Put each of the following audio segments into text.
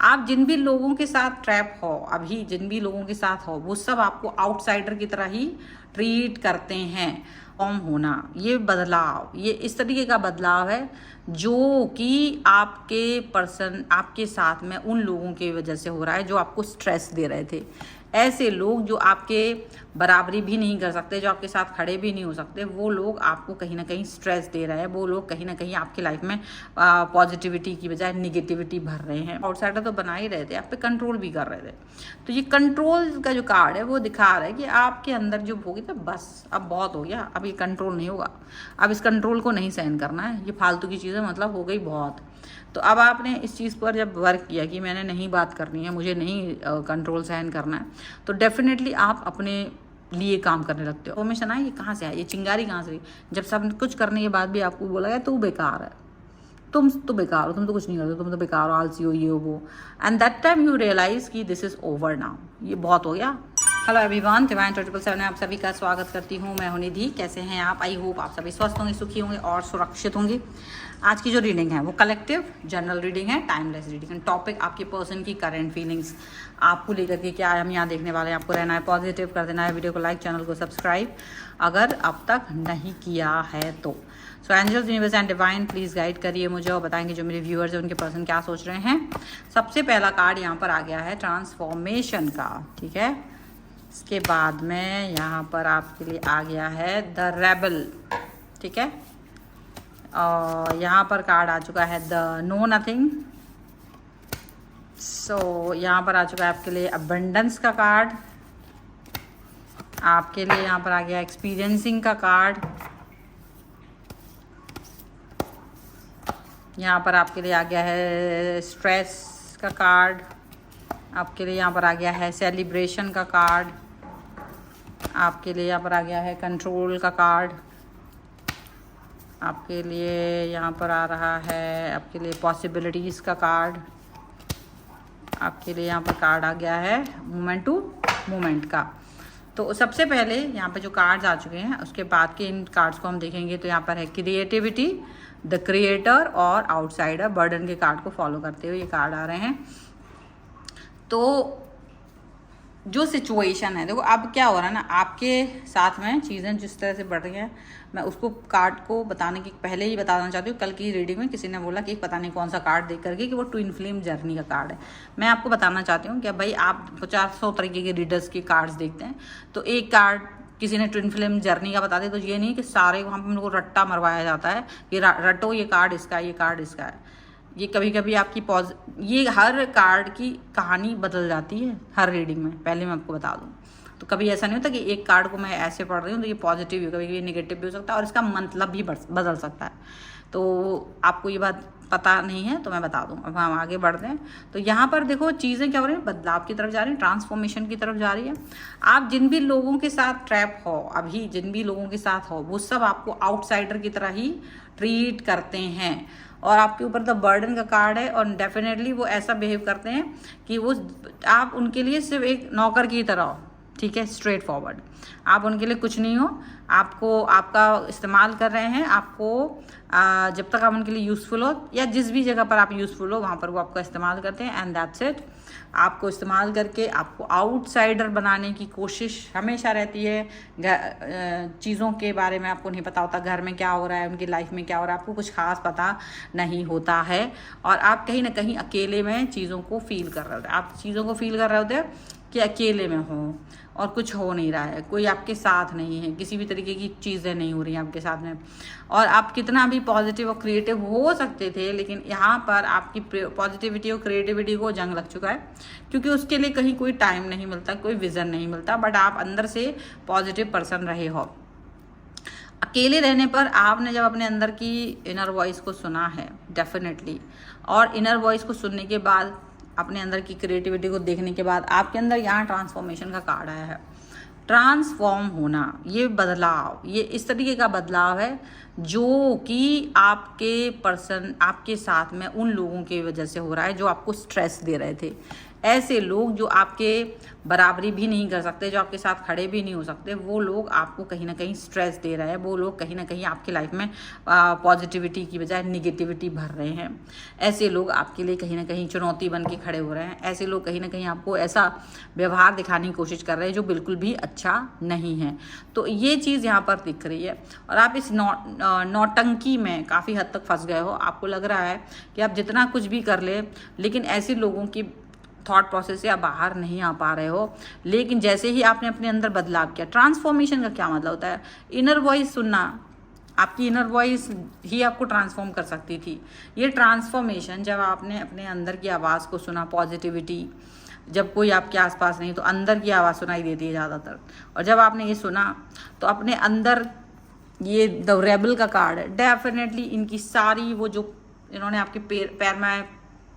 आप जिन भी लोगों के साथ ट्रैप हो, अभी जिन भी लोगों के साथ हो, वो सब आपको आउटसाइडर की तरह ही ट्रीट करते हैं। फॉर्म होना, ये बदलाव, ये इस तरीके का बदलाव है जो कि आपके साथ में उन लोगों की वजह से हो रहा है जो आपको स्ट्रेस दे रहे थे। ऐसे लोग जो आपके बराबरी भी नहीं कर सकते, जो आपके साथ खड़े भी नहीं हो सकते, वो लोग आपको कहीं ना कहीं स्ट्रेस दे रहे हैं। वो लोग कहीं ना कहीं आपकी लाइफ में पॉजिटिविटी की बजाय निगेटिविटी भर रहे हैं। आउटसाइडर तो बना ही रहे थे, आप पे कंट्रोल भी कर रहे थे। तो ये कंट्रोल का जो कार्ड है वो दिखा रहा है कि आपके अंदर जो होगी तो बस अब बहुत हो गया, अब ये कंट्रोल नहीं होगा, अब इस कंट्रोल को नहीं सहन करना है, ये फालतू की चीज़ें मतलब हो गई बहुत। तो अब आपने इस चीज़ पर जब वर्क किया कि मैंने नहीं बात करनी है, मुझे नहीं कंट्रोल सहन करना है, तो डेफिनेटली आप अपने लिए काम करने लगते हो। हमेशा ना ये कहाँ से आया, ये चिंगारी कहाँ से आई? जब सब कुछ करने के बाद भी आपको बोला गया तू बेकार है, तुम तो बेकार हो, तुम तो कुछ नहीं करते, तुम तो बेकार हो, आलसी हो, ये हो वो। And that time you realize कि दिस इज ओवर नाउ, ये बहुत हो गया। हेलो एवरीवन, डिवाइन 777 में आप सभी का स्वागत करती हूँ। मैं हूं निधि। कैसे हैं आप? आई होप आप सभी स्वस्थ होंगे, सुखी होंगे और सुरक्षित होंगे। आज की जो रीडिंग है वो कलेक्टिव जनरल रीडिंग है, टाइमलेस रीडिंग है। टॉपिक आपके पर्सन की करंट फीलिंग्स आपको लेकर के क्या है हम यहाँ देखने वाले हैं। आपको रहना है पॉजिटिव, कर देना है वीडियो को लाइक, चैनल को सब्सक्राइब अगर अब तक नहीं किया है तो। So angels, universe and divine please guide करिए मुझे और बताएंगे जो मेरे व्यूअर्स हैं उनके पर्सन क्या सोच रहे हैं। सबसे पहला कार्ड यहाँ पर आ गया है ट्रांसफॉर्मेशन का, ठीक है। इसके बाद में यहाँ पर आपके लिए आ गया है द रेबल, ठीक है। और यहाँ पर कार्ड आ चुका है द नो नथिंग। सो यहाँ पर आ चुका है आपके लिए अबंडेंस का कार्ड। आपके लिए यहाँ पर आ गया एक्सपीरियंसिंग का कार्ड। यहाँ पर आपके लिए आ गया है स्ट्रेस का कार्ड। आपके लिए यहाँ पर आ गया है सेलिब्रेशन का कार्ड। आपके लिए यहाँ पर आ गया है कंट्रोल का कार्ड। आपके लिए यहाँ पर आ रहा है आपके लिए पॉसिबिलिटीज़ का कार्ड। आपके लिए यहाँ पर कार्ड आ गया है मोमेंट टू मोमेंट का। तो सबसे पहले यहाँ पे जो कार्ड्स आ चुके हैं उसके बाद के इन कार्ड्स को हम देखेंगे। तो यहाँ पर है क्रिएटिविटी, द क्रिएटर और आउटसाइडर। बर्डन के कार्ड को फॉलो करते हुए ये कार्ड आ रहे हैं। तो जो सिचुएशन है, देखो अब क्या हो रहा है ना, आपके साथ में चीज़ें जिस तरह से बढ़ रही हैं, मैं उसको कार्ड को बताने के पहले ही बताना चाहती हूँ। कल की रीडिंग में किसी ने बोला कि पता नहीं कौन सा कार्ड देख करके कि वो ट्विन फ्लेम जर्नी का कार्ड है। मैं आपको बताना चाहती हूँ कि भाई आप 400 तरीके के रीडर्स के कार्ड्स देखते हैं, तो एक कार्ड किसी ने ट्विन फ्लेम जर्नी का बता दे तो ये नहीं कि सारे वहाँ पर मेरे को रट्टा मरवाया जाता है कि रटो ये कार्ड इसका है, ये कार्ड इसका है। ये कभी कभी आपकी ये हर कार्ड की कहानी बदल जाती है हर रीडिंग में, पहले मैं आपको बता दूं। तो कभी ऐसा नहीं होता कि एक कार्ड को मैं ऐसे पढ़ रही हूँ तो ये पॉजिटिव भी, कभी कभी नेगेटिव भी हो सकता है और इसका मतलब भी बदल सकता है। तो आपको ये बात पता नहीं है तो मैं बता दूं। अब हम आगे बढ़ते हैं। तो यहाँ पर देखो चीज़ें क्या हो रही हैं, बदलाव की तरफ जा रही हैं, ट्रांसफॉर्मेशन की तरफ जा रही है। आप जिन भी लोगों के साथ ट्रैप हो, अभी जिन भी लोगों के साथ हो, वो सब आपको आउटसाइडर की तरह ही ट्रीट करते हैं और आपके ऊपर द बर्डन का कार्ड है। और डेफिनेटली वो ऐसा बिहेव करते हैं कि वो आप उनके लिए सिर्फ एक नौकर की तरह हो, ठीक है, स्ट्रेट फॉरवर्ड। आप उनके लिए कुछ नहीं हो, आपको आपका इस्तेमाल कर रहे हैं। आपको जब तक आप उनके लिए यूज़फुल हो या जिस भी जगह पर आप यूज़फुल हो वहाँ पर वो आपका इस्तेमाल करते हैं एंड दैट्स इट। आपको इस्तेमाल करके आपको आउटसाइडर बनाने की कोशिश हमेशा रहती है। चीज़ों के बारे में आपको नहीं पता होता, घर में क्या हो रहा है, उनकी लाइफ में क्या हो रहा है, आपको कुछ खास पता नहीं होता है और आप कहीं ना कहीं अकेले में चीज़ों को फील कर रहे होते हैं। आप चीज़ों को फील कर रहे होते हैं कि अकेले में हो और कुछ हो नहीं रहा है, कोई आपके साथ नहीं है, किसी भी तरीके की चीज़ें नहीं हो रही हैं आपके साथ में। और आप कितना भी पॉजिटिव और क्रिएटिव हो सकते थे, लेकिन यहाँ पर आपकी पॉजिटिविटी और क्रिएटिविटी को जंग लग चुका है क्योंकि उसके लिए कहीं कोई टाइम नहीं मिलता, कोई विज़न नहीं मिलता। बट आप अंदर से पॉजिटिव पर्सन रहे हो। अकेले रहने पर आपने जब अपने अंदर की इनर वॉइस को सुना है डेफिनेटली, और इनर वॉइस को सुनने के बाद अपने अंदर की क्रिएटिविटी को देखने के बाद आपके अंदर यहाँ ट्रांसफॉर्मेशन का कार्ड आया है। ट्रांसफॉर्म होना, ये बदलाव, ये इस तरीके का बदलाव है जो कि आपके साथ में उन लोगों की वजह से हो रहा है जो आपको स्ट्रेस दे रहे थे। ऐसे लोग जो आपके बराबरी भी नहीं कर सकते, जो आपके साथ खड़े भी नहीं हो सकते, वो लोग आपको कहीं ना कहीं स्ट्रेस दे रहे हैं। वो लोग कहीं ना कहीं आपकी लाइफ में पॉजिटिविटी की बजाय निगेटिविटी भर रहे हैं। ऐसे लोग आपके लिए कहीं ना कहीं चुनौती बन के खड़े हो रहे हैं। ऐसे लोग कहीं ना कहीं आपको ऐसा व्यवहार दिखाने की कोशिश कर रहे हैं जो बिल्कुल भी अच्छा नहीं है। तो ये चीज़ यहाँ पर दिख रही है और आप इस नौटंकी में काफ़ी हद तक फंस गए हो। आपको लग रहा है कि आप जितना कुछ भी कर ले, लेकिन ऐसे लोगों की थॉट प्रोसेस से आप बाहर नहीं आ पा रहे हो। लेकिन जैसे ही आपने अपने अंदर बदलाव किया, ट्रांसफॉर्मेशन का क्या मतलब होता है? इनर वॉइस सुनना, आपकी इनर वॉइस ही आपको ट्रांसफॉर्म कर सकती थी। ये ट्रांसफॉर्मेशन जब आपने अपने अंदर की आवाज़ को सुना, पॉजिटिविटी, जब कोई आपके आसपास नहीं तो अंदर की आवाज़ सुनाई देती है ज़्यादातर, और जब आपने ये सुना तो अपने अंदर ये द रेबल का कार्ड है। डेफिनेटली इनकी सारी वो जो इन्होंने आपके पैर में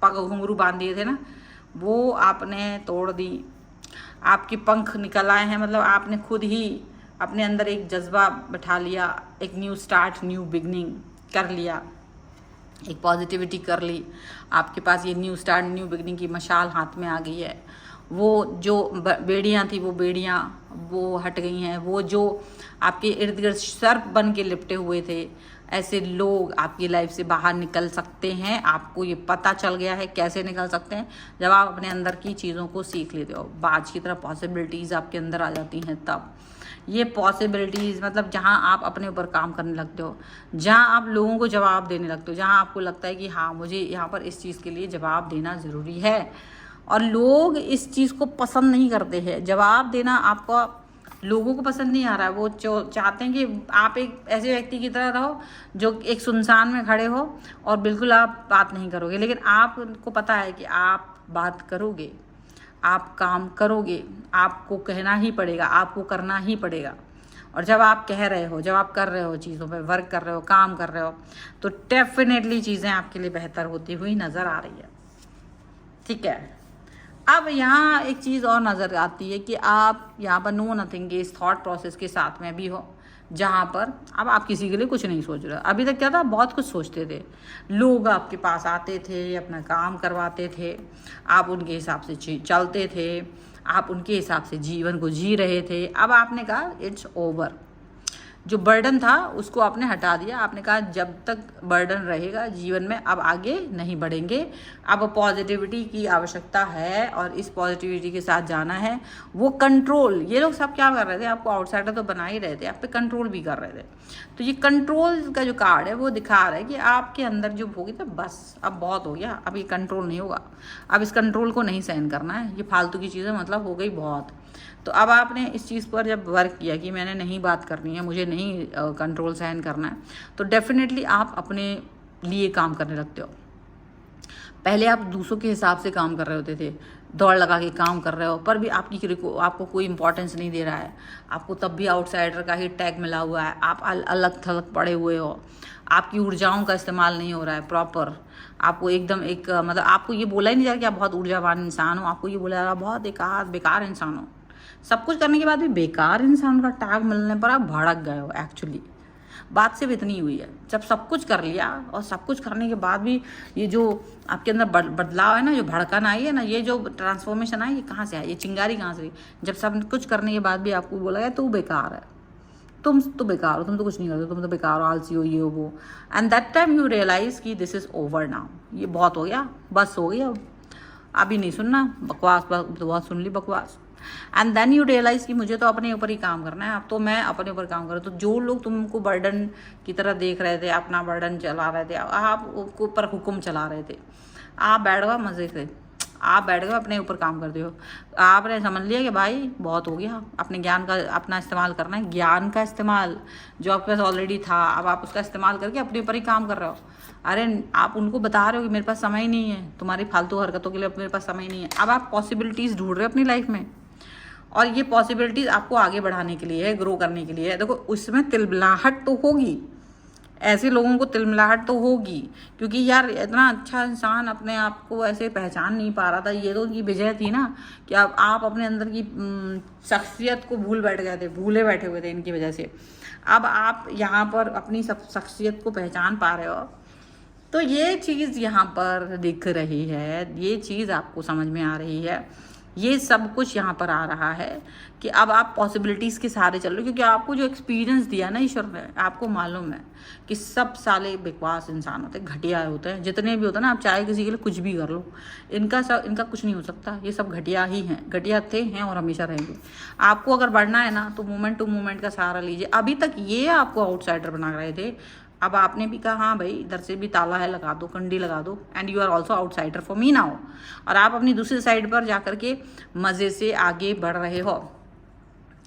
पग घुंघरू बांध दिए थे ना, वो आपने तोड़ दी। आपके पंख निकल आए हैं, मतलब आपने खुद ही अपने अंदर एक जज्बा बैठा लिया, एक न्यू स्टार्ट, न्यू बिगनिंग कर लिया, एक पॉजिटिविटी कर ली। आपके पास ये न्यू स्टार्ट, न्यू बिगनिंग की मशाल हाथ में आ गई है। वो जो बेड़ियाँ थी वो बेड़ियाँ वो हट गई हैं। वो जो आपके इर्द गिर्द सर्प बन के लिपटे हुए थे, ऐसे लोग आपकी लाइफ से बाहर निकल सकते हैं। आपको ये पता चल गया है कैसे निकल सकते हैं, जब आप अपने अंदर की चीज़ों को सीख लेते हो। बाज की तरह पॉसिबिलिटीज़ आपके अंदर आ जाती हैं। तब ये पॉसिबिलिटीज़ मतलब जहाँ आप अपने ऊपर काम करने लगते हो, जहाँ आप लोगों को जवाब देने लगते हो, जहाँ आपको लगता है कि हाँ मुझे यहाँ पर इस चीज़ के लिए जवाब देना ज़रूरी है। और लोग इस चीज़ को पसंद नहीं करते हैं। जवाब देना आपका लोगों को पसंद नहीं आ रहा है। वो चाहते हैं कि आप एक ऐसे व्यक्ति की तरह रहो जो एक सुनसान में खड़े हो और बिल्कुल आप बात नहीं करोगे, लेकिन आपको पता है कि आप बात करोगे, आप काम करोगे, आपको कहना ही पड़ेगा, आपको करना ही पड़ेगा। और जब आप कह रहे हो, जब आप कर रहे हो, चीज़ों पे वर्क कर रहे हो, काम कर रहे हो, तो डेफिनेटली चीज़ें आपके लिए बेहतर होती हुई नज़र आ रही है। ठीक है, अब यहाँ एक चीज़ और नज़र आती है कि आप यहाँ पर नो नथिंग के इस थॉट प्रोसेस के साथ में भी हो, जहाँ पर अब आप किसी के लिए कुछ नहीं सोच रहे। अभी तक क्या था, बहुत कुछ सोचते थे, लोग आपके पास आते थे, अपना काम करवाते थे, आप उनके हिसाब से चलते थे, आप उनके हिसाब से जीवन को जी रहे थे। अब आपने कहा इट्स ओवर, जो बर्डन था उसको आपने हटा दिया। आपने कहा जब तक बर्डन रहेगा जीवन में अब आगे नहीं बढ़ेंगे। अब पॉजिटिविटी की आवश्यकता है और इस पॉजिटिविटी के साथ जाना है। वो कंट्रोल, ये लोग सब क्या कर रहे थे, आपको आउटसाइडर तो बना ही रहे थे, आप पे कंट्रोल भी कर रहे थे। तो ये कंट्रोल का जो कार्ड है वो दिखा रहा है कि आपके अंदर जो होगी था, बस अब बहुत हो गया, अब ये कंट्रोल नहीं होगा, अब इस कंट्रोल को नहीं सहन करना है, ये फालतू की चीज़ें मतलब हो गई बहुत। तो अब आपने इस चीज़ पर जब वर्क किया कि मैंने नहीं बात करनी है, मुझे नहीं कंट्रोल सहन करना है, तो डेफिनेटली आप अपने लिए काम करने लगते हो। पहले आप दूसरों के हिसाब से काम कर रहे होते थे, दौड़ लगा के काम कर रहे हो, पर भी आपको कोई इंपॉर्टेंस नहीं दे रहा है, आपको तब भी आउटसाइडर का ही टैग मिला हुआ है, आप अलग थलग पड़े हुए हो, आपकी ऊर्जाओं का इस्तेमाल नहीं हो रहा है प्रॉपर। आपको एकदम एक मतलब आपको ये बोला ही नहीं जा रहा कि आप बहुत ऊर्जावान इंसान हो, आपको ये बोला जा रहा बहुत बेकार इंसान हो। सब कुछ करने के बाद भी बेकार इंसान का टैग मिलने पर आप भड़क गए हो। एक्चुअली बात सिर्फ इतनी हुई है, जब सब कुछ कर लिया और सब कुछ करने के बाद भी ये जो आपके अंदर बदलाव है ना, जो भड़कन आई है ना, ये जो ट्रांसफॉर्मेशन आई, ये कहाँ से आई, ये चिंगारी कहाँ से आई? जब सब कुछ करने के बाद भी आपको बोला गया तू बेकार है, तुम तो बेकार हो, तुम तो कुछ नहीं करते, तुम तो बेकार हो, आलसी हो, ये हो वो। And that time you realize कि दिस इज़ ओवर नाउ, ये बहुत हो गया, बस हो गया, अब अभी नहीं सुनना बकवास, तो बहुत सुन ली बकवास। एंड देन यू रियलाइज कि मुझे तो अपने ऊपर ही काम करना है, अब तो मैं अपने ऊपर काम कर रहा हूँ। तो जो लोग तुमको बर्डन की तरह देख रहे थे, अपना बर्डन चला रहे थे, आप ऊपर हुक्म चला रहे थे, आप बैठ गए मज़े से, आप बैठ गए अपने ऊपर काम करते हो। आपने समझ लिया कि भाई बहुत हो गया, अपने ज्ञान का अपना इस्तेमाल करना है, ज्ञान का इस्तेमाल जो आपके पास ऑलरेडी था, अब आप उसका इस्तेमाल करके अपने ऊपर ही काम कर रहे हो। अरे आप उनको बता रहे हो कि मेरे पास समय नहीं है, तुम्हारी फालतू हरकतों के लिए मेरे पास समय नहीं है। अब आप पॉसिबिलिटीज़ ढूंढ रहे हो अपनी लाइफ में, और ये पॉसिबिलिटीज़ आपको आगे बढ़ाने के लिए है, ग्रो करने के लिए है। देखो उसमें तिलमिलाहट तो होगी, ऐसे लोगों को तिलमिलाहट तो होगी, क्योंकि यार इतना अच्छा इंसान अपने आप को ऐसे पहचान नहीं पा रहा था। ये तो उनकी वजह थी ना कि आप अपने अंदर की शख्सियत को भूले बैठे हुए थे इनकी वजह से। अब आप यहाँ पर अपनी सब शख्सियत को पहचान पा रहे हो, तो ये चीज़ यहाँ पर दिख रही है, ये चीज़ आपको समझ में आ रही है, ये सब कुछ यहाँ पर आ रहा है कि अब आप पॉसिबिलिटीज़ के सहारे चल रहे हो, क्योंकि आपको जो एक्सपीरियंस दिया ना ईश्वर ने, आपको मालूम है कि सब साले बकवास इंसान होते हैं, घटिया होते हैं, जितने भी होते हैं ना, आप चाहे किसी के लिए कुछ भी कर लो, इनका कुछ नहीं हो सकता, ये सब घटिया ही हैं, घटिया थे हैं और हमेशा रहेंगे। आपको अगर बढ़ना है ना तो मोमेंट टू मोमेंट का सहारा लीजिए। अभी तक ये आपको आउटसाइडर बना रहे थे, अब आपने भी कहा हाँ भाई इधर से भी ताला है, लगा दो, कंडी लगा दो, and you are also outsider for me now. और आप अपनी दूसरी साइड पर जा कर के मज़े से आगे बढ़ रहे हो।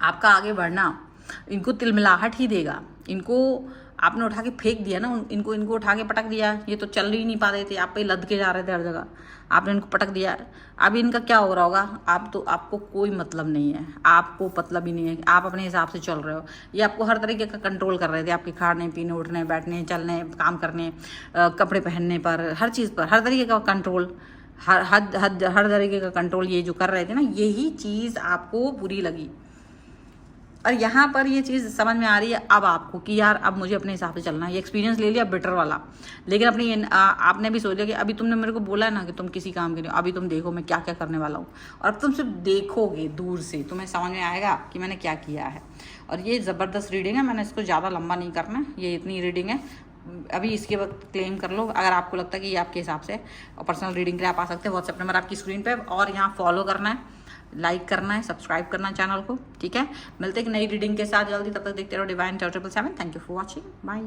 आपका आगे बढ़ना इनको तिलमिलाहट ही देगा। इनको आपने उठा के फेंक दिया ना, इनको उठा के पटक दिया, ये तो चल ही नहीं पा रहे थे, आप पे लद के जा रहे थे हर जगह, आपने इनको पटक दिया। अब इनका क्या हो रहा होगा, आपको कोई मतलब नहीं है, आपको मतलब ही नहीं है, आप अपने हिसाब से चल रहे हो। ये आपको हर तरीके का कंट्रोल कर रहे थे, आपके खाने पीने, उठने बैठने, चलने, काम करने, कपड़े पहनने पर, हर चीज़ पर हर तरीके का कंट्रोल, हर तरीके का कंट्रोल ये जो कर रहे थे ना, यही चीज़ आपको बुरी लगी। और यहाँ पर ये चीज़ समझ में आ रही है अब आपको कि यार अब मुझे अपने हिसाब से चलना है। ये एक्सपीरियंस ले लिया बेटर वाला, लेकिन आपने भी सोच लिया कि अभी तुमने मेरे को बोला है ना कि तुम किसी काम के लिए, अभी तुम देखो मैं क्या क्या करने वाला हूँ। और अब तुम सिर्फ देखोगे दूर से, तुम्हें समझ में आएगा कि मैंने क्या किया है। और ये ज़बरदस्त रीडिंग है, मैंने इसको ज़्यादा लंबा नहीं करना है, ये इतनी रीडिंग है। अभी इसके वक्त क्लेम कर लो अगर आपको लगता है कि ये आपके हिसाब से। और पर्सनल रीडिंग के लिए आप आ सकते हैं, व्हाट्सएप नंबर आपकी स्क्रीन पे। और यहाँ फॉलो करना है, लाइक करना है, सब्सक्राइब करना है चैनल को, ठीक है। मिलते हैं एक नई रीडिंग के साथ जल्दी, तब तक देखते रहो divine 777। Thank you for watching, bye.